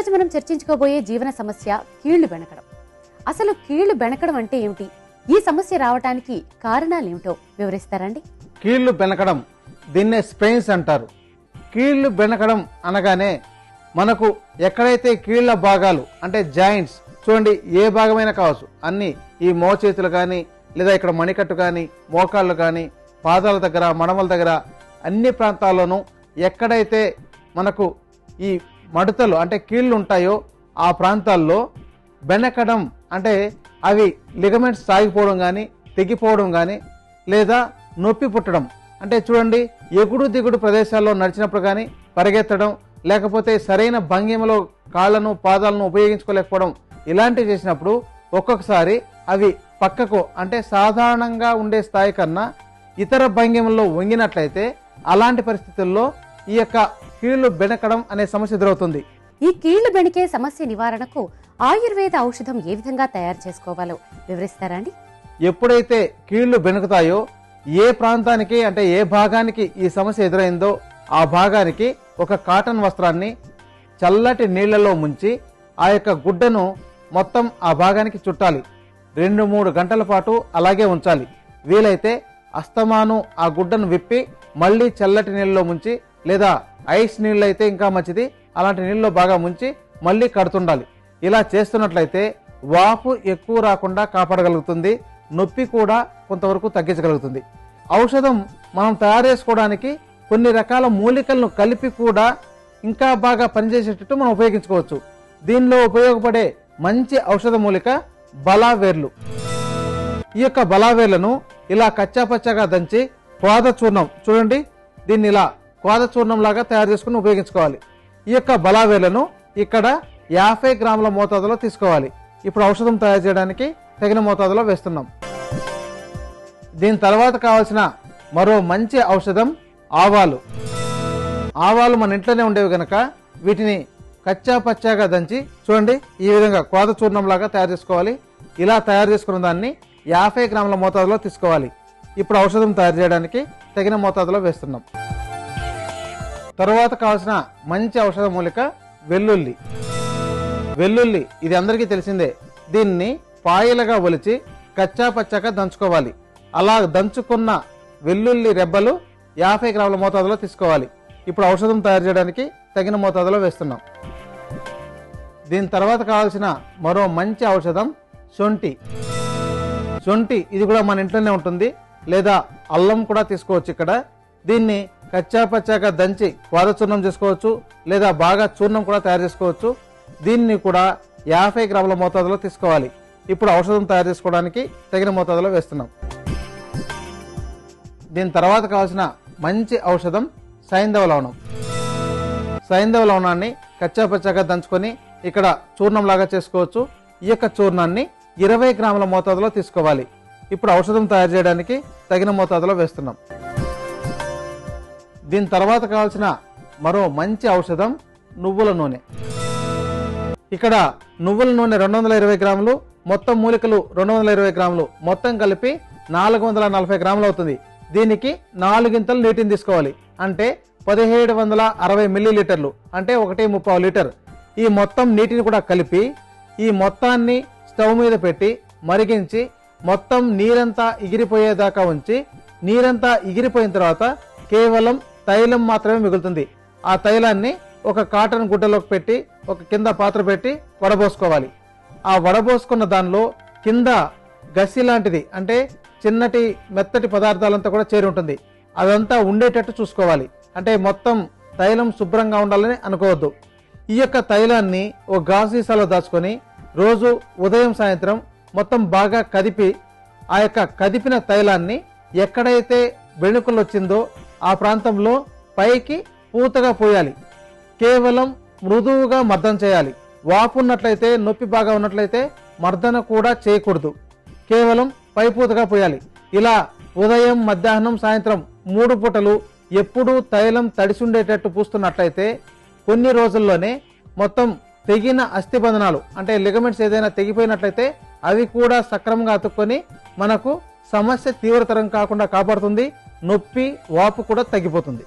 ఈరోజు మనం చర్చించుకోబోయే జీవన సమస్య కీళ్లు బెణకడం. అసలు కీళ్లు బెణకడం అంటే ఏమిటి, ఈ సమస్య రావడానికి కారణాలేమిటో వివరిస్తారండి? కీళ్లు బెణకడం, దీన్నే స్ప్రెయిన్స్ అంటారు. కీళ్లు బెణకడం అనగానే మనకు ఎక్కడైతే కీళ్ల భాగాలు అంటే జాయింట్స్, చూడండి ఏ భాగమైనా కావచ్చు, అన్ని ఈ మోచేతులు కానీ లేదా ఇక్కడ మణికట్టు కానీ మోకాళ్ళు కానీ పాదాల దగ్గర మడమల దగ్గర అన్ని ప్రాంతాల్లోనూ ఎక్కడైతే మనకు ఈ మడతలు అంటే కీళ్లు ఉంటాయో ఆ ప్రాంతాల్లో బెణకడం అంటే అవి లిగమెంట్స్ సాగిపోవడం కానీ తెగిపోవడం కానీ లేదా నొప్పి పుట్టడం అంటే చూడండి ఎగుడు దిగుడు ప్రదేశాల్లో నడిచినప్పుడు కానీ పరిగెత్తడం లేకపోతే సరైన భంగిమలో కాళ్లను పాదాలను ఉపయోగించుకోలేకపోవడం ఇలాంటివి చేసినప్పుడు ఒక్కొక్కసారి అవి పక్కకు అంటే సాధారణంగా ఉండే స్థాయి కన్నా ఇతర భంగిమల్లో వంగినట్లయితే అలాంటి పరిస్థితుల్లో ఈ యొక్క కీళ్లు బెణకడం అనే సమస్య ఎదురవుతుంది. ఈ కీళ్లు బెణికే సమస్య నివారణకు ఆయుర్వేద ఔషధం ఏ విధంగా తయారు చేసుకోవాలో వివరిస్తారా అండి? ఎప్పుడైతే కీళ్లు బెణుకుతాయో ఏ ప్రాంతానికి అంటే ఏ భాగానికి ఈ సమస్య ఎదురైందో ఆ భాగానికి ఒక కాటన్ వస్త్రాన్ని చల్లటి నీళ్లలో ముంచి ఆ యొక్క గుడ్డను మొత్తం ఆ భాగానికి చుట్టాలి. 2-3 గంటల పాటు అలాగే ఉంచాలి. వీలైతే అస్తమాను ఆ గుడ్డను విప్పి మళ్లీ చల్లటి నీళ్ళలో ముంచి లేదా ఐస్ నీళ్ళు అయితే ఇంకా మంచిది, అలాంటి నీళ్ళలో బాగా ముంచి మళ్లీ కడుతుండాలి. ఇలా చేస్తున్నట్లయితే వాపు ఎక్కువ రాకుండా కాపాడగలుగుతుంది, నొప్పి కూడా కొంతవరకు తగ్గించగలుగుతుంది. ఔషధం మనం తయారు చేసుకోవడానికి కొన్ని రకాల మూలికలను కలిపి కూడా ఇంకా బాగా పనిచేసేటట్టు మనం ఉపయోగించుకోవచ్చు. దీనిలో ఉపయోగపడే మంచి ఔషధ మూలిక బలావేర్లు. ఈ యొక్క బలావేర్లను ఇలా కచ్చాపచ్చాగా దంచి క్వాద చూర్ణం, చూడండి దీన్ని ఇలా క్వాద చూర్ణం లాగా తయారు చేసుకుని ఉపయోగించుకోవాలి. ఈ యొక్క బలావేర్లను ఇక్కడ 50 గ్రాముల మోతాదులో తీసుకోవాలి. ఇప్పుడు ఔషధం తయారు చేయడానికి తగిన మోతాదులో వేస్తున్నాం. దీని తర్వాత కావాల్సిన మరో మంచి ఔషధం ఆవాలు. ఆవాలు మన ఇంట్లోనే ఉండేవి కనుక వీటిని కచ్చా పచ్చాగా దంచి చూడండి ఈ విధంగా క్వాద చూర్ణం లాగా తయారు చేసుకోవాలి. ఇలా తయారు చేసుకున్న దాన్ని 50 గ్రాముల మోతాదులో తీసుకోవాలి. ఇప్పుడు ఔషధం తయారు చేయడానికి తగిన మోతాదులో వేస్తున్నాం. తరువాత కావాల్సిన మంచి ఔషధ మూలిక వెల్లుల్లి. వెల్లుల్లి ఇది అందరికీ తెలిసిందే. దీన్ని పాయలుగా ఒలిచి కచ్చా పచ్చాగా దంచుకోవాలి. అలా దంచుకున్న వెల్లుల్లి రెబ్బలు 50 గ్రాముల మోతాదులో తీసుకోవాలి. ఇప్పుడు ఔషధం తయారు చేయడానికి తగిన మోతాదులో వేస్తున్నాం. దీని తర్వాత కావాల్సిన మరో మంచి ఔషధం శొంఠి. శొంఠి ఇది కూడా మన ఇంట్లోనే ఉంటుంది, లేదా అల్లం కూడా తీసుకోవచ్చు. ఇక్కడ దీన్ని కచ్చా పచ్చాగా దంచి క్వాద చూర్ణం చేసుకోవచ్చు, లేదా బాగా చూర్ణం కూడా తయారు చేసుకోవచ్చు. దీన్ని కూడా 50 గ్రాముల మోతాదులో తీసుకోవాలి. ఇప్పుడు ఔషధం తయారు చేసుకోవడానికి తగిన మోతాదులో వేస్తున్నాం. దీని తర్వాత కావాల్సిన మంచి ఔషధం సైంధవ లవణం. సైంధవ లవణాన్ని కచ్చా పచ్చాగా దంచుకొని ఇక్కడ చూర్ణం లాగా చేసుకోవచ్చు. ఈ యొక్క చూర్ణాన్ని 20 గ్రాముల మోతాదులో తీసుకోవాలి. ఇప్పుడు ఔషధం తయారు చేయడానికి తగిన మోతాదులో వేస్తున్నాం. దీని తర్వాత కావాల్సిన మరో మంచి ఔషధం నువ్వుల నూనె. ఇక్కడ నువ్వుల నూనె 220 గ్రాములు, మొత్తం మూలికలు 220 గ్రాములు, మొత్తం కలిపి 440 గ్రాములు అవుతుంది. దీనికి 4 గింతలు నీటిని తీసుకోవాలి, అంటే 1760 మిల్లీలీటర్లు, అంటే 1.35 లీటర్. ఈ మొత్తం నీటిని కూడా కలిపి ఈ మొత్తాన్ని స్టవ్ మీద పెట్టి మరిగించి మొత్తం నీరంతా ఎగిరిపోయేదాకా ఉంచి, నీరంతా ఎగిరిపోయిన తర్వాత కేవలం తైలం మాత్రమే మిగులుతుంది. ఆ తైలాన్ని ఒక కాటన్ గుడ్డలోకి పెట్టి ఒక కింద పాత్ర పెట్టి వడబోసుకోవాలి. ఆ వడబోసుకున్న దానిలో కింద గసి లాంటిది అంటే చిన్నటి మెత్తటి పదార్థాలంతా కూడా చేరి ఉంటుంది. అదంతా ఉండేటట్టు చూసుకోవాలి, అంటే మొత్తం తైలం శుభ్రంగా ఉండాలని అనుకోవద్దు. ఈ యొక్క తైలాన్ని ఒక గాజు సీసాలో దాచుకొని రోజు ఉదయం సాయంత్రం మొత్తం బాగా కదిపి ఆ యొక్క కదిపిన తైలాన్ని ఎక్కడైతే వెణుకలు వచ్చిందో ఆ ప్రాంతంలో పైకి పూతగా పోయాలి. కేవలం మృదువుగా మర్దన చేయాలి. వాపు ఉన్నట్లయితే, నొప్పి బాగా ఉన్నట్లయితే మర్దన కూడా చేయకూడదు, కేవలం పైపూతగా పోయాలి. ఇలా ఉదయం మధ్యాహ్నం సాయంత్రం 3 పూటలు ఎప్పుడూ తైలం తడిసుండేటట్టు పూస్తున్నట్లయితే కొన్ని రోజుల్లోనే మొత్తం తెగిన అస్థిబంధనాలు అంటే లిగమెంట్స్ ఏదైనా తెగిపోయినట్లయితే అవి కూడా సక్రమంగా అతుక్కొని మనకు సమస్య తీవ్రతరం కాకుండా కాపాడుతుంది. నొప్పి వాపు కూడా తగ్గిపోతుంది.